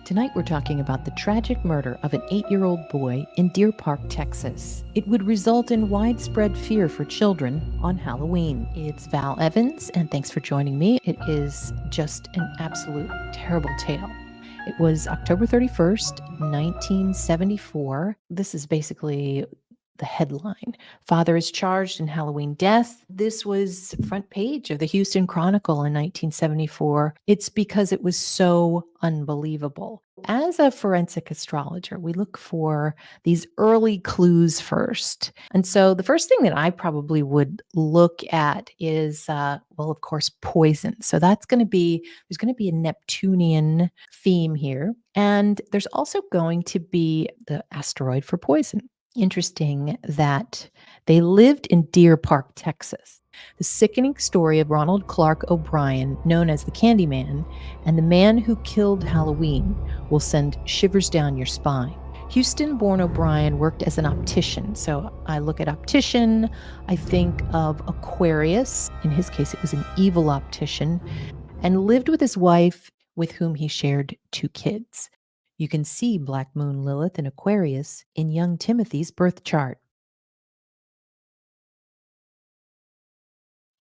Tonight we're talking about the tragic murder of an 8-year-old boy in Deer Park, Texas. It would result in widespread fear for children on Halloween. It's Val Evans, and thanks for joining me. It is just an absolute terrible tale. It was October 31st, 1974. This is basically the headline. Father is charged in Halloween death. This was front page of the Houston Chronicle in 1974. It's because it was so unbelievable. As a forensic astrologer, we look for these early clues first. And so the first thing that I probably would look at is, of course, poison. So there's going to be a Neptunian theme here. And there's also going to be the asteroid for poison. Interesting that they lived in Deer Park, Texas. The sickening story of Ronald Clark O'Brien, known as the Candyman, and the man who killed Halloween will send shivers down your spine. Houston-born O'Brien worked as an optician. So I look at optician, I think of Aquarius. In his case, it was an evil optician, and lived with his wife, with whom he shared 2 kids. You can see Black Moon Lilith in Aquarius in young Timothy's birth chart.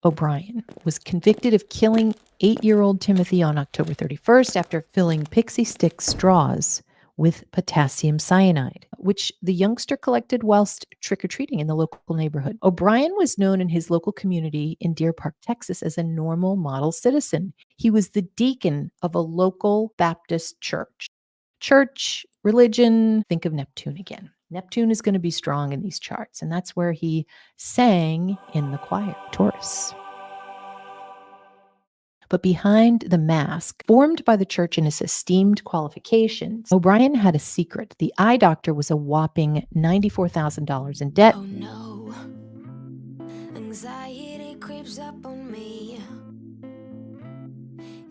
O'Brien was convicted of killing 8-year-old Timothy on October 31st after filling pixie stick straws with potassium cyanide, which the youngster collected whilst trick-or-treating in the local neighborhood. O'Brien was known in his local community in Deer Park, Texas, as a normal model citizen. He was the deacon of a local Baptist church. Church, religion, think of Neptune again. Neptune is going to be strong in these charts, and that's where he sang in the choir, Taurus. But behind the mask, formed by the church and his esteemed qualifications, O'Brien had a secret. The eye doctor was a whopping $94,000 in debt. Oh no, anxiety creeps up on me.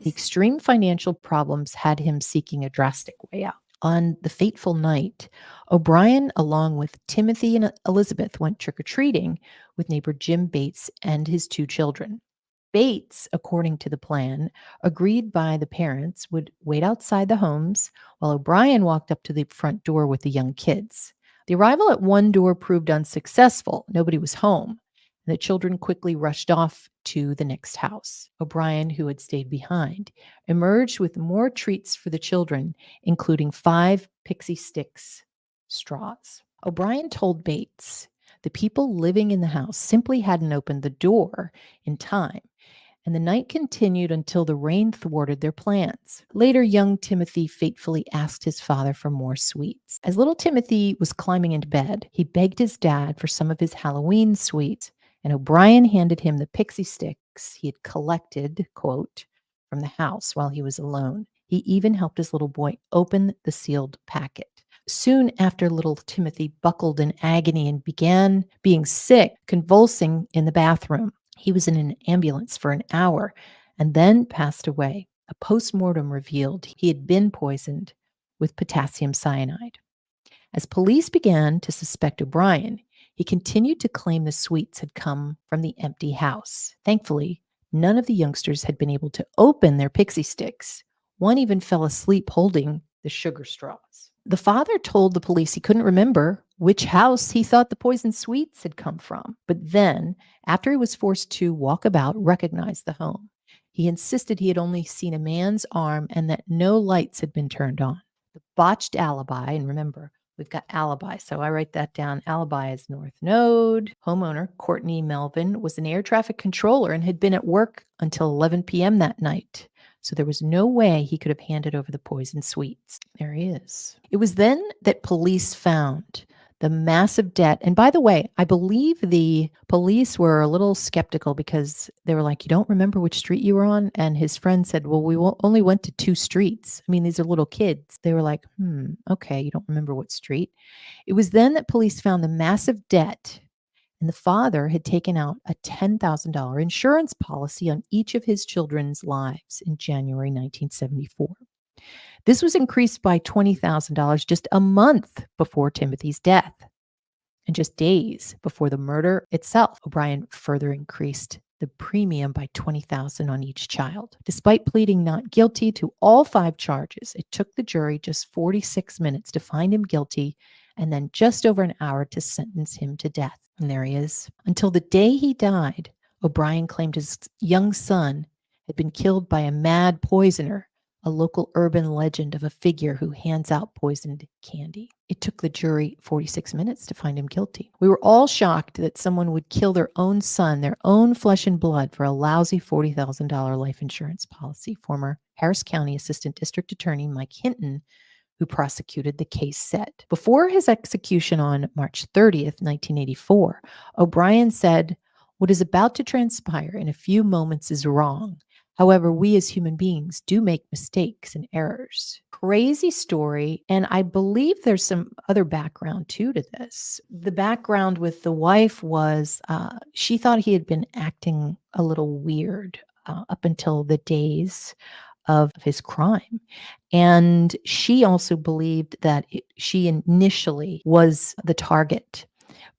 The extreme financial problems had him seeking a drastic way out. On the fateful night, O'Brien, along with Timothy and Elizabeth, went trick-or-treating with neighbor Jim Bates and his 2 children. Bates, according to the plan, agreed by the parents, would wait outside the homes while O'Brien walked up to the front door with the young kids. The arrival at one door proved unsuccessful. Nobody was home. The children quickly rushed off to the next house. O'Brien, who had stayed behind, emerged with more treats for the children, including 5 pixie sticks straws. O'Brien told Bates the people living in the house simply hadn't opened the door in time, and the night continued until the rain thwarted their plans. Later, young Timothy fatefully asked his father for more sweets. As little Timothy was climbing into bed, he begged his dad for some of his Halloween sweets, and O'Brien handed him the pixie sticks he had collected, quote, from the house while he was alone. He even helped his little boy open the sealed packet. Soon after, little Timothy buckled in agony and began being sick, convulsing in the bathroom. He was in an ambulance for an hour and then passed away. A post-mortem revealed he had been poisoned with potassium cyanide. As police began to suspect O'Brien, he continued to claim the sweets had come from the empty house. Thankfully, none of the youngsters had been able to open their pixie sticks. One even fell asleep holding the sugar straws. The father told the police he couldn't remember which house he thought the poisoned sweets had come from. But then, after he was forced to walk about, recognized the home. He insisted he had only seen a man's arm and that no lights had been turned on. The botched alibi, and remember, we've got alibi, so I write that down. Alibi is North Node. Homeowner Courtney Melvin was an air traffic controller and had been at work until 11 p.m. that night. So there was no way he could have handed over the poisoned sweets. There he is. It was then that police found the massive debt. And by the way, I believe the police were a little skeptical because they were like, "You don't remember which street you were on?" And his friend said, "Well, we only went to 2 streets." I mean, these are little kids. They were like, okay, you don't remember what street?" It was then that police found the massive debt, and the father had taken out a $10,000 insurance policy on each of his children's lives in January 1974. This was increased by $20,000 just a month before Timothy's death. And just days before the murder itself, O'Brien further increased the premium by $20,000 on each child. Despite pleading not guilty to all 5 charges, it took the jury just 46 minutes to find him guilty and then just over an hour to sentence him to death. And there he is. Until the day he died, O'Brien claimed his young son had been killed by a mad poisoner, a local urban legend of a figure who hands out poisoned candy. It took the jury 46 minutes to find him guilty. We were all shocked that someone would kill their own son, their own flesh and blood, for a lousy $40,000 life insurance policy. Former Harris County Assistant District Attorney Mike Hinton, who prosecuted the case, said. Before his execution on March 30th, 1984, O'Brien said, "What is about to transpire in a few moments is wrong. However, we as human beings do make mistakes and errors." Crazy story. And I believe there's some other background too to this. The background with the wife was she thought he had been acting a little weird up until the days of his crime. And she also believed that she initially was the target.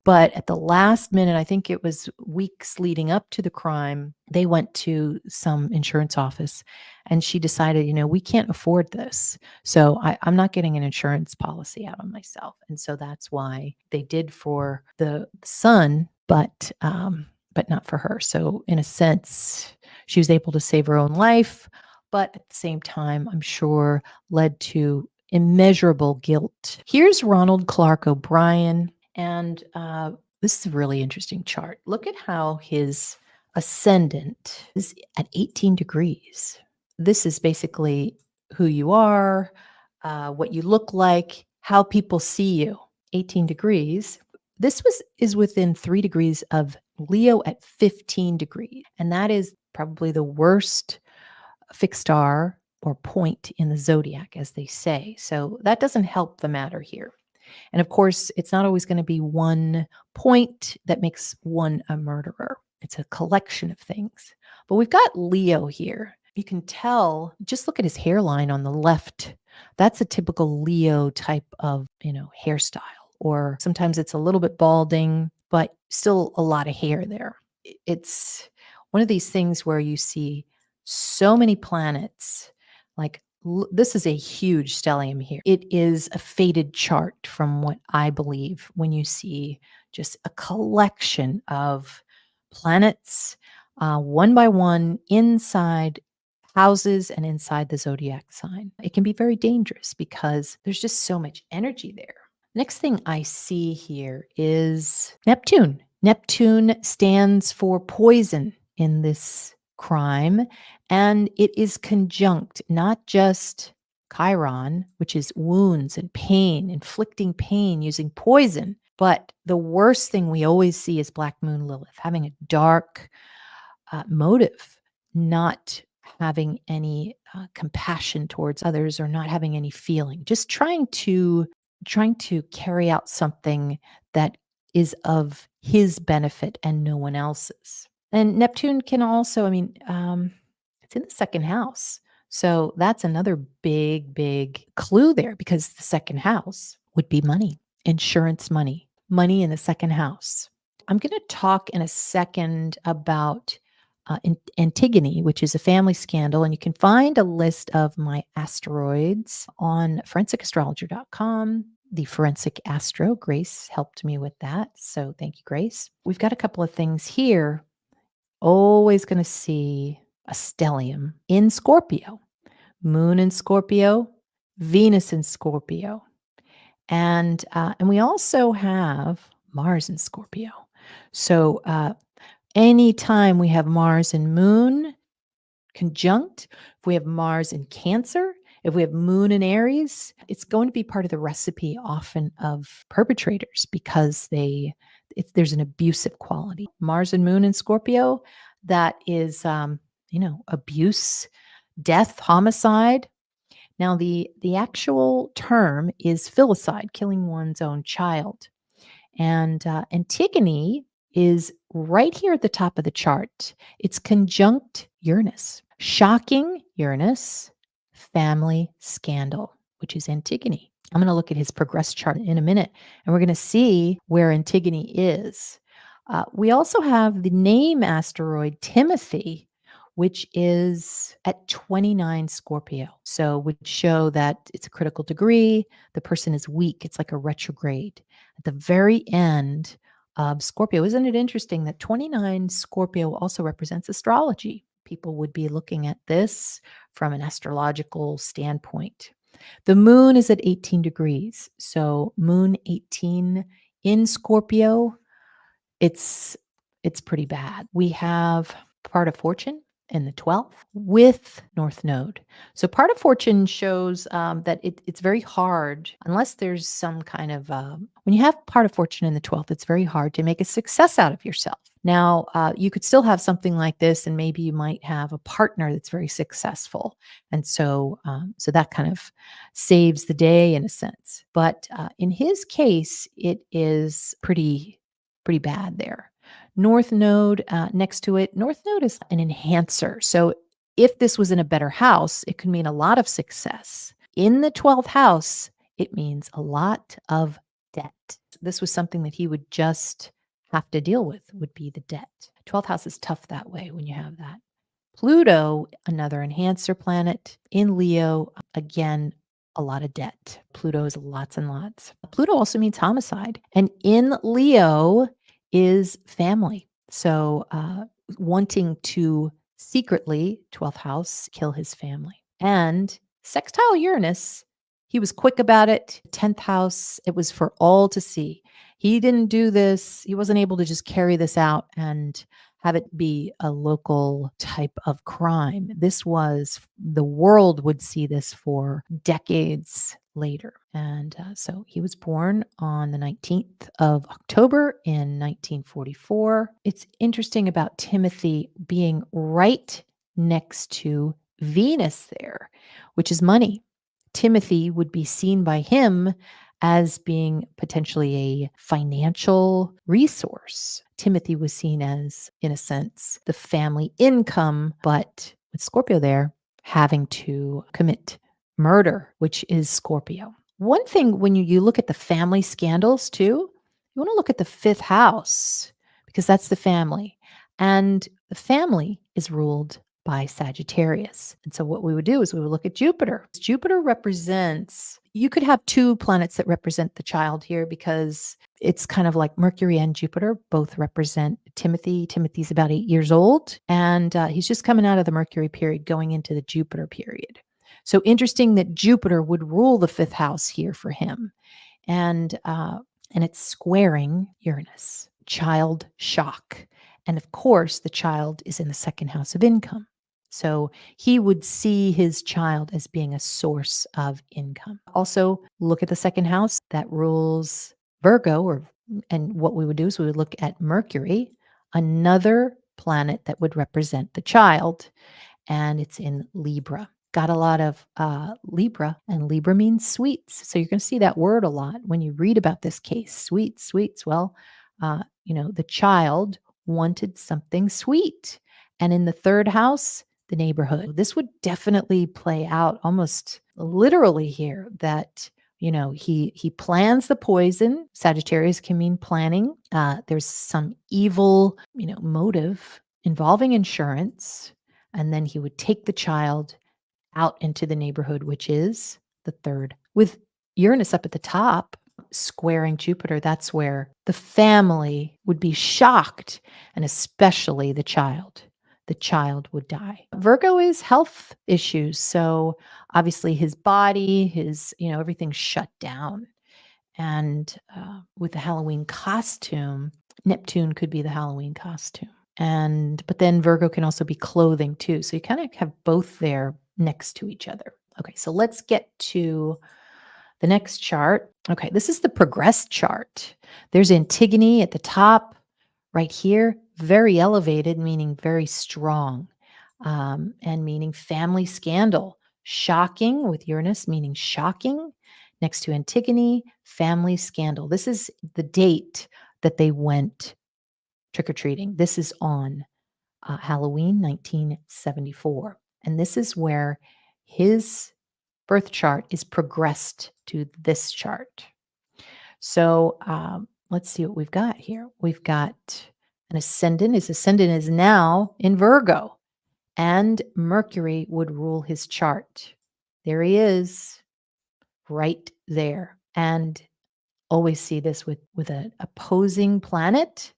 But at the last minute, I think it was weeks leading up to the crime, they went to some insurance office and she decided, we can't afford this. So I'm not getting an insurance policy out on myself. And so that's why they did for the son, but not for her. So in a sense, she was able to save her own life, but at the same time, I'm sure led to immeasurable guilt. Here's Ronald Clark O'Brien. And this is a really interesting chart. Look at how his ascendant is at 18 degrees. This is basically who you are, what you look like, how people see you. 18 degrees. This is within 3 degrees of Leo at 15 degrees. And that is probably the worst fixed star or point in the zodiac, as they say. So that doesn't help the matter here. And of course, it's not always going to be one point that makes one a murderer. It's a collection of things. But we've got Leo here. You can tell, just look at his hairline on the left. That's a typical Leo type of, hairstyle. Or sometimes it's a little bit balding, but still a lot of hair there. It's one of these things where you see so many planets, like this is a huge stellium here. It is a fated chart from what I believe when you see just a collection of planets, one by one, inside houses and inside the zodiac sign. It can be very dangerous because there's just so much energy there. Next thing I see here is Neptune. Neptune stands for poison in this crime, and it is conjunct not just Chiron, which is wounds and pain, inflicting pain using poison, but the worst thing we always see is Black Moon Lilith, having a dark motive, not having any compassion towards others or not having any feeling, just trying to carry out something that is of his benefit and no one else's. And Neptune can also, it's in the second house. So that's another big, big clue there, because the second house would be money, insurance money in the second house. I'm going to talk in a second about Antigone, which is a family scandal. And you can find a list of my asteroids on forensicastrologer.com. The forensic astro, Grace, helped me with that. So thank you, Grace. We've got a couple of things here. Always going to see a stellium in Scorpio, Moon in Scorpio, Venus in Scorpio. And we also have Mars in Scorpio. So anytime we have Mars and Moon conjunct, if we have Mars in Cancer, If we have Moon in Aries, it's going to be part of the recipe often of perpetrators because there's an abusive quality. Mars and Moon in Scorpio, that is, abuse, death, homicide. Now, the actual term is filicide, killing one's own child. And Antigone is right here at the top of the chart. It's conjunct Uranus. Shocking Uranus, family scandal, which is Antigone. I'm going to look at his progress chart in a minute, and we're going to see where Antigone is. We also have the name asteroid Timothy, which is at 29 Scorpio. So would show that it's a critical degree. The person is weak. It's like a retrograde. At the very end of Scorpio, isn't it interesting that 29 Scorpio also represents astrology? People would be looking at this from an astrological standpoint. The moon is at 18 degrees. So moon 18 in Scorpio, it's pretty bad. We have part of fortune in the 12th with North Node. So part of fortune shows that it's very hard unless there's some kind of when you have part of fortune in the 12th, it's very hard to make a success out of yourself. Now, you could still have something like this, and maybe you might have a partner that's very successful, and so that kind of saves the day in a sense. But in his case, it is pretty bad there. North Node next to it. North Node is an enhancer. So if this was in a better house, it could mean a lot of success. In the 12th house, it means a lot of debt. This was something that he would just have to deal with, would be the debt. 12th house is tough that way when you have that. Pluto, another enhancer planet in Leo, again, a lot of debt. Pluto is lots and lots. Pluto also means homicide. And in Leo is family. So wanting to secretly, 12th house, kill his family. And sextile Uranus, he was quick about it. 10th house, it was for all to see. He didn't do this. He wasn't able to just carry this out and have it be a local type of crime. This was, the world would see this for decades later. And so he was born on the 19th of October in 1944. It's interesting about Timothy being right next to Venus there, which is money. Timothy would be seen by him as being potentially a financial resource. Timothy was seen as, in a sense, the family income, but with Scorpio there, having to commit murder, which is Scorpio. One thing when you look at the family scandals too, you want to look at the 5th house because that's the family. And the family is ruled by Sagittarius. And so what we would do is we would look at Jupiter. Jupiter represents, you could have two planets that represent the child here because it's kind of like Mercury and Jupiter both represent Timothy. Timothy's about 8 years old, and he's just coming out of the Mercury period, going into the Jupiter period. So interesting that Jupiter would rule the 5th house here for him. And it's squaring Uranus, child shock. And of course, the child is in the 2nd house of income. So he would see his child as being a source of income. Also, look at the 2nd house that rules Virgo, and what we would do is we would look at Mercury, another planet that would represent the child, and it's in Libra. Got a lot of Libra, and Libra means sweets. So you're going to see that word a lot when you read about this case. Sweets. Well, the child wanted something sweet. And in the 3rd house, the neighborhood. This would definitely play out almost literally here that, he plans the poison. Sagittarius can mean planning. There's some evil, motive involving insurance. And then he would take the child out into the neighborhood, which is the 3rd. With Uranus up at the top, squaring Jupiter, that's where the family would be shocked, and especially the child. The child would die. Virgo is health issues. So obviously his body, everything's shut down. And with the Halloween costume, Neptune could be the Halloween costume. But then Virgo can also be clothing too. So you kind of have both there next to each other. Okay, so let's get to the next chart. Okay, this is the progressed chart. There's Antigone at the top right here, very elevated, meaning very strong, and meaning family scandal. Shocking with Uranus, meaning shocking. Next to Antigone, family scandal. This is the date that they went trick or treating. This is on Halloween 1974. And this is where his birth chart is progressed to this chart. So let's see what we've got here. We've got an ascendant. His ascendant is now in Virgo, and Mercury would rule his chart. There he is, right there. And always see this with an opposing planet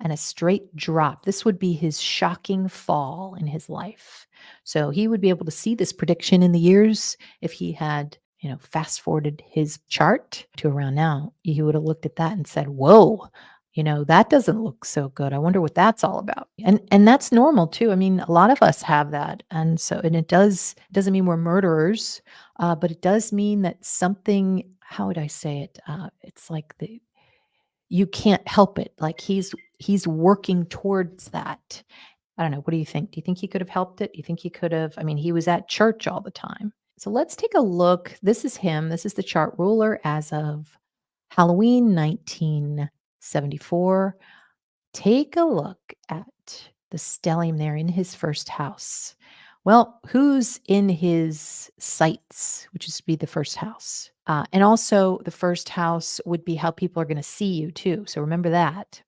and a straight drop. This would be his shocking fall in his life. So he would be able to see this prediction in the years if he had, fast forwarded his chart to around now. He would have looked at that and said, "Whoa, that doesn't look so good. I wonder what that's all about." And that's normal too. I mean, a lot of us have that. And it doesn't mean we're murderers, but it does mean that something, how would I say it? It's like you can't help it. Like he's working towards that. I don't know. What do you think? Do you think he could have helped it? Do you think he could have? I mean, he was at church all the time. So let's take a look. This is him. This is the chart ruler as of Halloween 1974. Take a look at the stellium there in his first house. Well, who's in his sights, which is to be the first house? And also, the first house would be how people are going to see you, too. So remember that.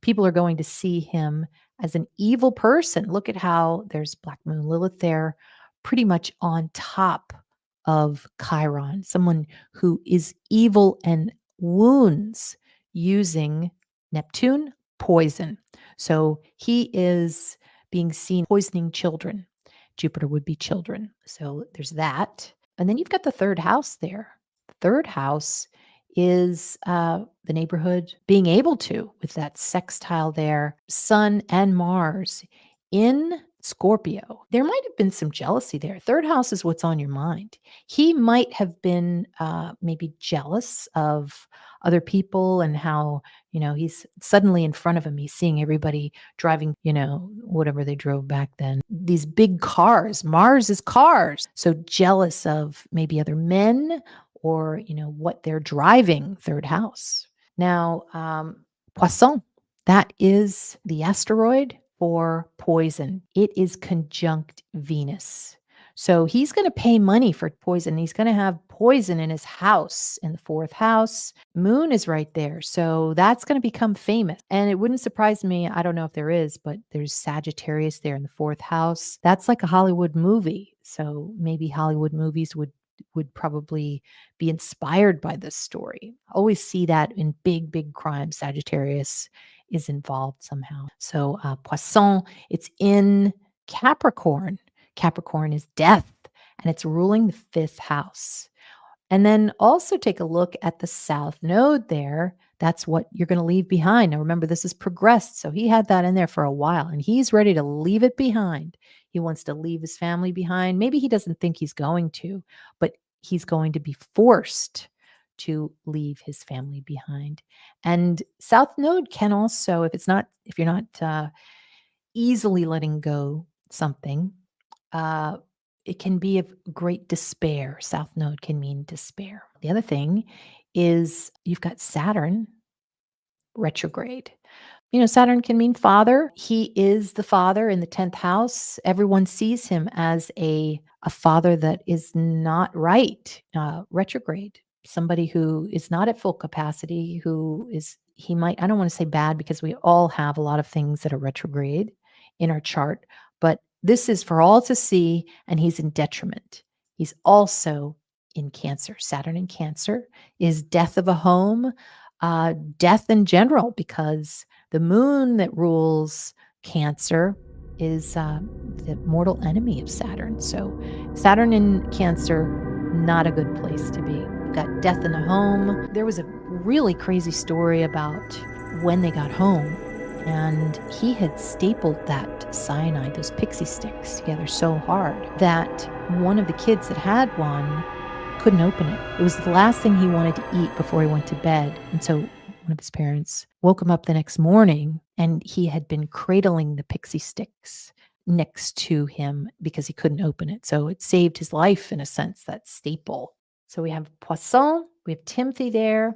People are going to see him as an evil person. Look at how there's Black Moon Lilith there, pretty much on top of Chiron, someone who is evil and wounds using Neptune poison. So he is being seen poisoning children. Jupiter would be children. So there's that. And then you've got the third house there. The third house is the neighborhood being able to, with that sextile there, Sun and Mars in Scorpio. There might have been some jealousy there. Third house is what's on your mind. He might have been maybe jealous of other people and how, he's suddenly in front of him. He's seeing everybody driving, whatever they drove back then. These big cars. Mars is cars. So jealous of maybe other men or, what they're driving, third house. Now, Poisson, that is the asteroid for poison. It is conjunct Venus. So he's going to pay money for poison. He's going to have poison in his house in the fourth house. Moon is right there. So that's going to become famous. And it wouldn't surprise me. I don't know if there is, but there's Sagittarius there in the fourth house. That's like a Hollywood movie. So maybe Hollywood movies would probably be inspired by this story. Always see that in big crimes. Sagittarius is involved somehow. So Poisson, it's in Capricorn. Capricorn is death, and it's ruling the fifth house. And then also take a look at the south node there. That's what you're going to leave behind. Now, remember, this is progressed. So he had that in there for a while, and he's ready to leave it behind. He wants to leave his family behind. Maybe he doesn't think he's going to, but he's going to be forced to leave his family behind. And south node can also, if you're not easily letting go something, it can be of great despair. South node can mean despair. The other thing is you've got Saturn retrograde. Saturn can mean father. He is the father in the 10th house. Everyone sees him as a father that is not right, retrograde. Somebody who is not at full capacity, I don't want to say bad because we all have a lot of things that are retrograde in our chart, but this is for all to see, and he's in detriment. He's also in Cancer. Saturn in Cancer is death of a home, death in general, because the moon that rules Cancer is the mortal enemy of Saturn. So Saturn in Cancer, not a good place to be. You've got death in the home. There was a really crazy story about when they got home, and he had stapled that cyanide, those pixie sticks, together so hard that one of the kids that had one couldn't open it. It was the last thing he wanted to eat before he went to bed. And so one of his parents woke him up the next morning and he had been cradling the pixie sticks next to him because he couldn't open it. So it saved his life in a sense, that staple. So we have Poisson, we have Timothy there.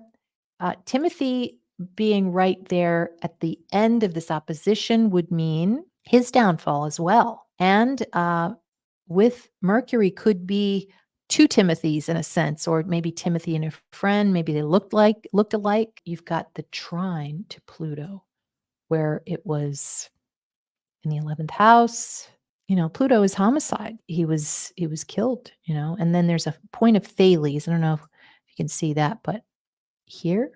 Timothy being right there at the end of this opposition would mean his downfall as well. And with Mercury could be two Timothys in a sense, or maybe Timothy and a friend. Maybe they looked alike. You've got the trine to Pluto, where it was in the 11th house. Pluto is homicide. He was killed. And then there's a point of Thales. I don't know if you can see that, but here,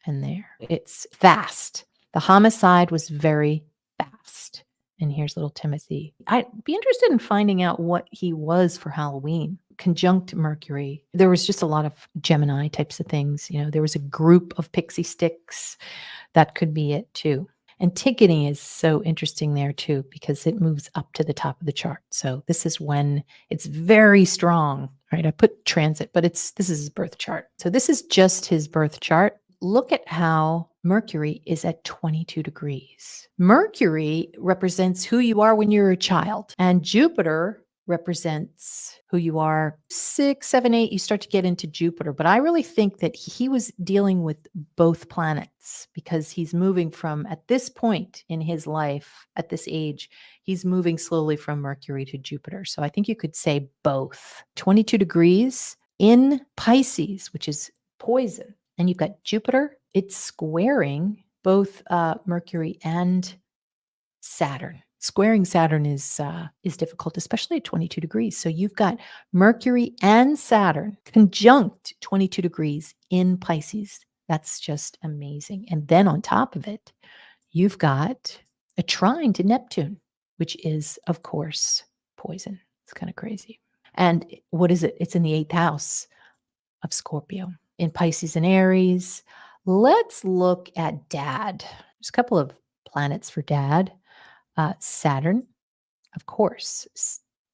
and there, it's fast. The homicide was very fast. And here's little Timothy. I'd be interested in finding out what he was for Halloween. Conjunct Mercury. There was just a lot of Gemini types of things. There was a group of pixie sticks. That could be it too. Antigone is so interesting there too, because it moves up to the top of the chart. So this is when it's very strong, right? I put transit, but this is his birth chart. So this is just his birth chart. Look at how Mercury is at 22 degrees. Mercury represents who you are when you're a child, and Jupiter represents who you are 6, 7, 8. You start to get into Jupiter. But I really think that he was dealing with both planets because he's moving from, at this point in his life, at this age, he's moving slowly from Mercury to Jupiter. So I think you could say both. 22 degrees in Pisces, which is poison. And you've got Jupiter, it's squaring both Mercury and Saturn. Squaring Saturn is difficult, especially at 22 degrees. So you've got Mercury and Saturn conjunct 22 degrees in Pisces. That's just amazing. And then on top of it, you've got a trine to Neptune, which is, of course, poison. It's kind of crazy. And what is it? It's in the 8th house of Scorpio. In Pisces and Aries. Let's look at Dad. There's a couple of planets for Dad. Saturn, of course.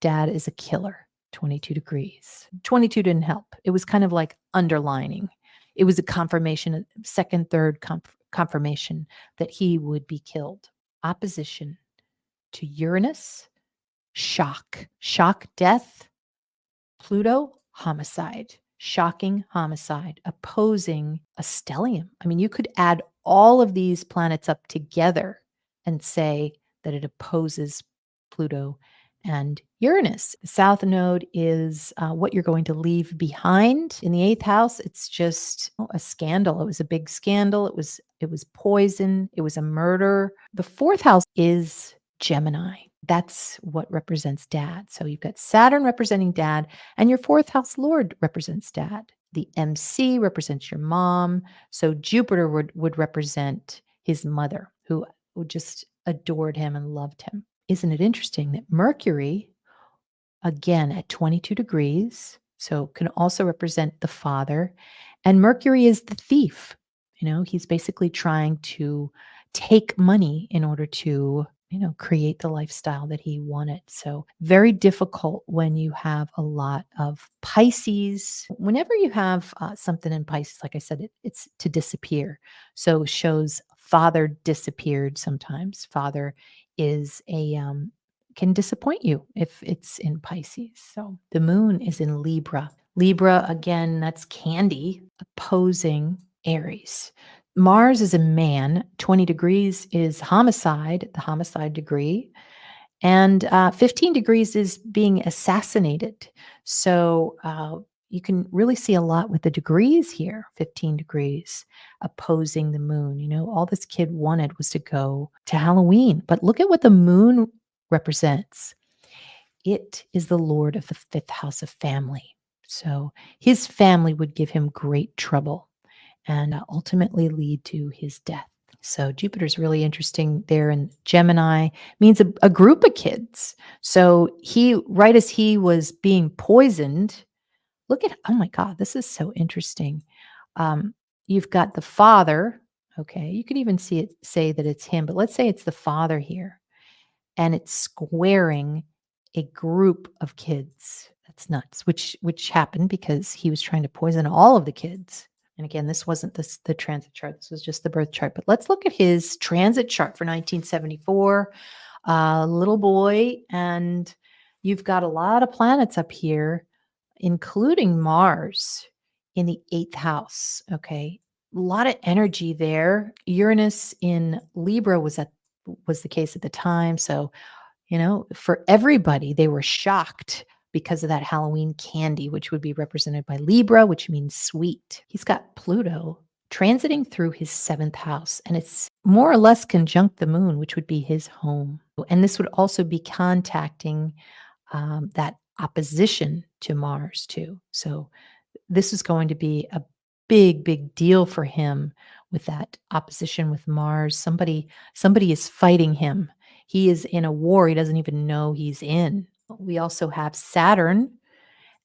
Dad is a killer, 22 degrees. 22 didn't help. It was kind of like underlining. It was a confirmation, second, third confirmation that he would be killed. Opposition to Uranus, shock, death. Pluto, homicide. Shocking homicide, opposing a stellium. I mean, you could add all of these planets up together and say that it opposes Pluto and Uranus. The South Node is what you're going to leave behind. In the 8th house, it's just a scandal. It was a big scandal. It was poison. It was a murder. The 4th house is Gemini. That's what represents Dad. So you've got Saturn representing Dad, and your 4th house Lord represents Dad. The MC represents your mom. So Jupiter would represent his mother, who just adored him and loved him. Isn't it interesting that Mercury, again at 22 degrees, so can also represent the father, and Mercury is the thief. He's basically trying to take money in order to create the lifestyle that he wanted. So very difficult when you have a lot of Pisces. Whenever you have something in Pisces, like I said, it's to disappear. So shows father disappeared sometimes. Father is can disappoint you if it's in Pisces. So the moon is in Libra. Libra, again, that's Candy opposing Aries. Mars is a man, 20 degrees is homicide, the homicide degree, and 15 degrees is being assassinated. So you can really see a lot with the degrees here, 15 degrees opposing the moon. All this kid wanted was to go to Halloween, but look at what the moon represents. It is the Lord of the 5th house of family. So his family would give him great trouble and ultimately lead to his death. So Jupiter's really interesting there in Gemini, means a group of kids. So right as he was being poisoned, look at, oh my God, this is so interesting. You've got the father. Okay. You could even say that it's him, but let's say it's the father here, and it's squaring a group of kids. That's nuts, which happened because he was trying to poison all of the kids. And again, this wasn't the transit chart. This was just the birth chart. But let's look at his transit chart for 1974. Little boy, and you've got a lot of planets up here, including Mars in the 8th house. Okay. A lot of energy there. Uranus in Libra was the case at the time. So, for everybody, they were shocked because of that Halloween candy, which would be represented by Libra, which means sweet. He's got Pluto transiting through his 7th house, and it's more or less conjunct the moon, which would be his home. And this would also be contacting that opposition to Mars, too. So this is going to be a big, big deal for him with that opposition with Mars. Somebody is fighting him. He is in a war he doesn't even know he's in. We also have Saturn,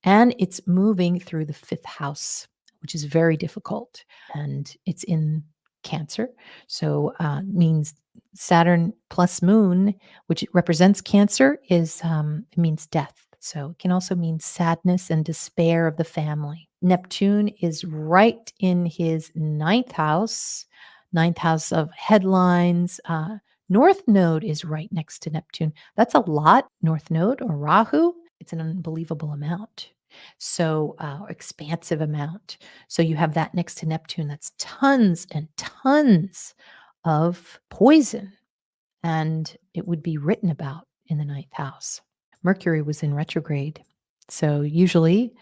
and it's moving through the 5th house, which is very difficult. And it's in Cancer. So means Saturn plus moon, which represents Cancer, it means death. So it can also mean sadness and despair of the family. Neptune is right in his 9th house, 9th house of headlines. North Node is right next to Neptune. That's a lot. North Node or Rahu, it's an unbelievable amount. So expansive amount. So you have that next to Neptune. That's tons and tons of poison. And it would be written about in the 9th house. Mercury was in retrograde. So usually,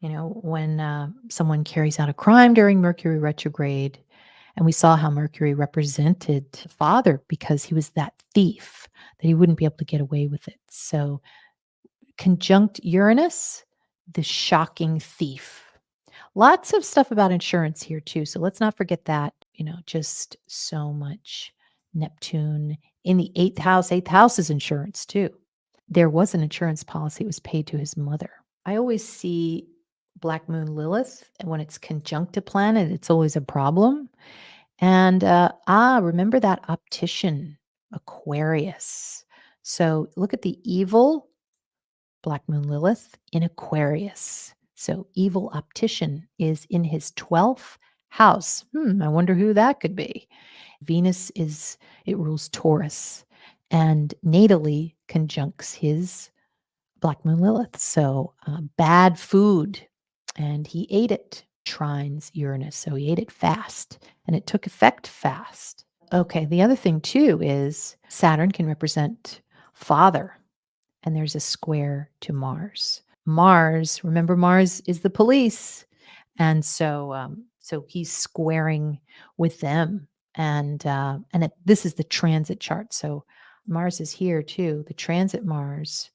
when someone carries out a crime during Mercury retrograde, and we saw how Mercury represented the father because he was that thief, that he wouldn't be able to get away with it. So conjunct Uranus, the shocking thief. Lots of stuff about insurance here too. So let's not forget that, just so much Neptune in the 8th house. 8th house is insurance too. There was an insurance policy. It was paid to his mother. I always see Black Moon Lilith, and when it's conjunct a planet, it's always a problem. And remember that optician, Aquarius. So look at the evil Black Moon Lilith in Aquarius. So evil optician is in his 12th house. I wonder who that could be. Venus it rules Taurus, and natally conjuncts his Black Moon Lilith. So bad food, and he ate it. Trines Uranus, so he ate it fast, and it took effect fast. Okay, the other thing too is Saturn can represent father, and there's a square to Mars. Remember, Mars is the police, and so he's squaring with them, and this is the transit chart. So Mars is here too, the transit Mars,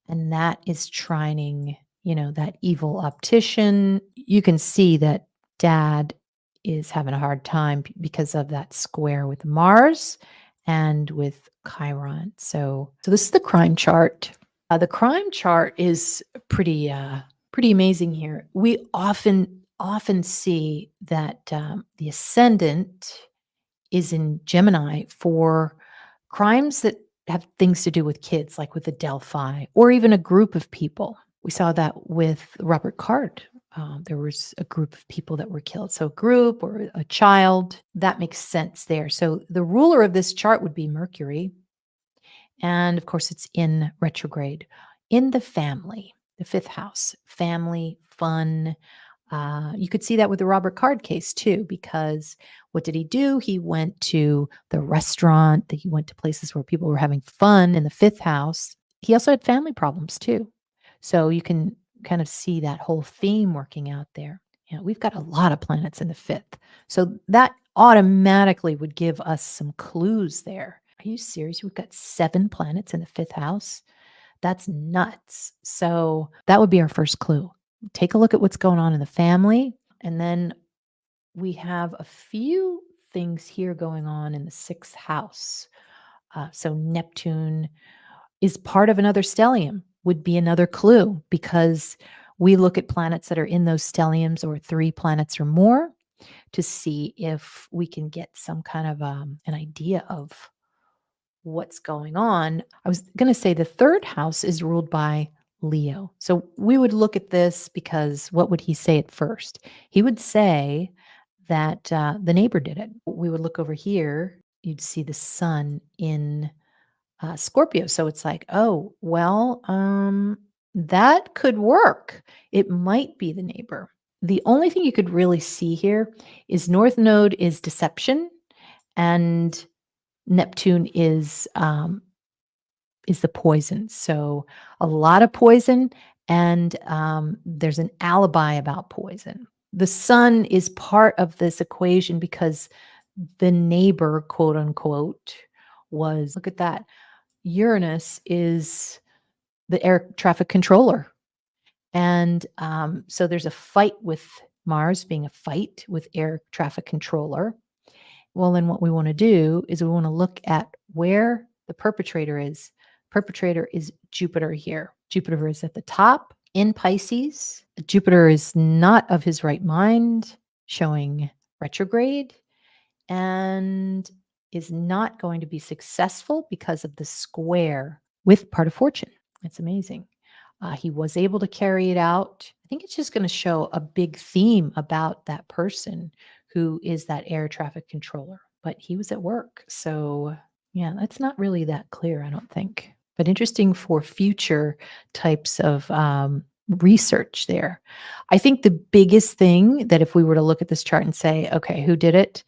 and that is trining, that evil optician. You can see that Dad is having a hard time because of that square with Mars and with Chiron. So this is the crime chart. The crime chart is pretty amazing here. We often see that the ascendant is in Gemini for crimes that have things to do with kids, like with the Delphi, or even a group of people. We saw that with Robert Card. There was a group of people that were killed. So a group or a child, that makes sense there. So the ruler of this chart would be Mercury. And of course, it's in retrograde in the family, the 5th house, family, fun. You could see that with the Robert Card case too, because what did he do? He went to the restaurant, he went to places where people were having fun in the 5th house. He also had family problems too. So you can kind of see that whole theme working out there. We've got a lot of planets in the 5th. So that automatically would give us some clues there. Are you serious? We've got 7 planets in the 5th house. That's nuts. So that would be our first clue. Take a look at what's going on in the family. And then we have a few things here going on in the 6th house. So Neptune is part of another stellium, would be another clue, because we look at planets that are in those stelliums, or 3 planets or more, to see if we can get some kind of an idea of what's going on. I was going to say the third house is ruled by Leo. So we would look at this because what would he say at first? He would say that the neighbor did it. We would look over here, you'd see the sun in Scorpio. So it's like, oh, well, that could work. It might be the neighbor. The only thing you could really see here is North Node is deception, and Neptune is the poison. So a lot of poison, and there's an alibi about poison. The sun is part of this equation because the neighbor, quote unquote, was, look at that. Uranus is the air traffic controller. And so there's a fight with Mars being a fight with air traffic controller. Well, then what we want to do is we want to look at where the perpetrator is. Perpetrator is Jupiter here. Jupiter is at the top in Pisces. Jupiter is not of his right mind, showing retrograde, and is not going to be successful because of the square with part of fortune. It's amazing. He was able to carry it out. I think it's just going to show a big theme about that person who is that air traffic controller, but he was at work. So yeah, that's not really that clear, I don't think, but interesting for future types of research there. I think the biggest thing that if we were to look at this chart and say, okay, who did it?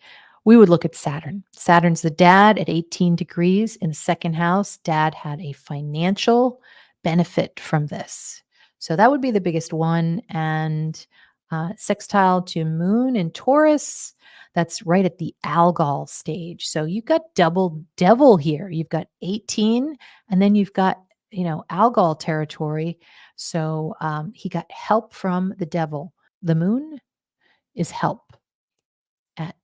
We would look at Saturn. Saturn's the dad at 18 degrees in the second house. Dad had a financial benefit from this. So that would be the biggest one. And sextile to Moon in Taurus, that's right at the Algol stage. So you've got double devil here. You've got 18, and then you've got, Algol territory. So he got help from the devil. The Moon is help at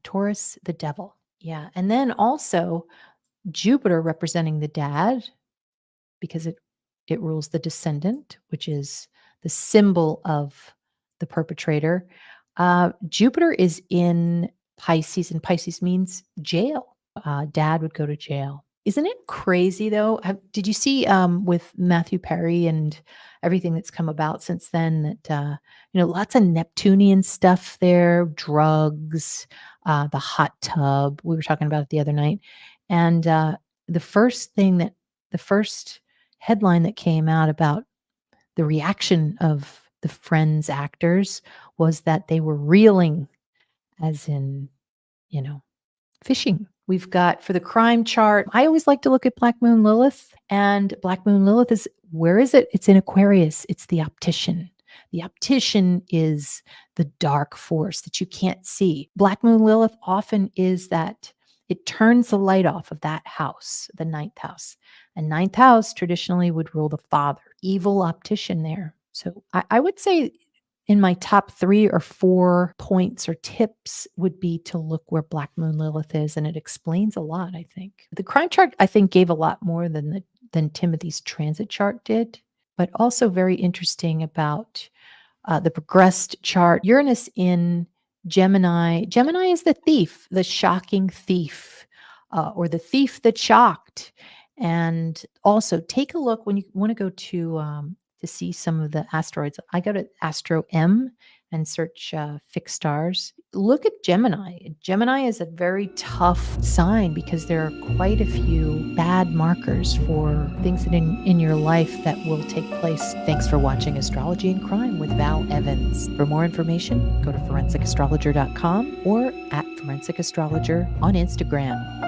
Taurus, the devil. Yeah. And then also Jupiter representing the dad, because it rules the descendant, which is the symbol of the perpetrator. Jupiter is in Pisces, and Pisces means jail. Dad would go to jail. Isn't it crazy though? Did you see with Matthew Perry and everything that's come about since then that, lots of Neptunian stuff there, drugs, the hot tub. We were talking about it the other night. And the first headline that came out about the reaction of the Friends actors was that they were reeling, as in, fishing. We've got for the crime chart, I always like to look at Black Moon Lilith, and Black Moon Lilith is, where is it? It's in Aquarius. It's the optician. The optician is the dark force that you can't see. Black Moon Lilith often is that it turns the light off of that house, the ninth house. And ninth house traditionally would rule the father, evil optician there. So I would say in my top 3 or 4 points or tips would be to look where Black Moon Lilith is. And it explains a lot, I think. The crime chart, I think, gave a lot more than Timothy's transit chart did, but also very interesting about the progressed chart. Uranus in Gemini. Gemini is the thief, the shocking thief, or the thief that shocked. And also take a look when you want to go to see some of the asteroids. I go to Astro M and search fixed stars. Look at Gemini. Gemini is a very tough sign because there are quite a few bad markers for things that in your life that will take place. Thanks for watching Astrology and Crime with Val Evans. For more information, go to forensicastrologer.com or at Forensic Astrologer on Instagram.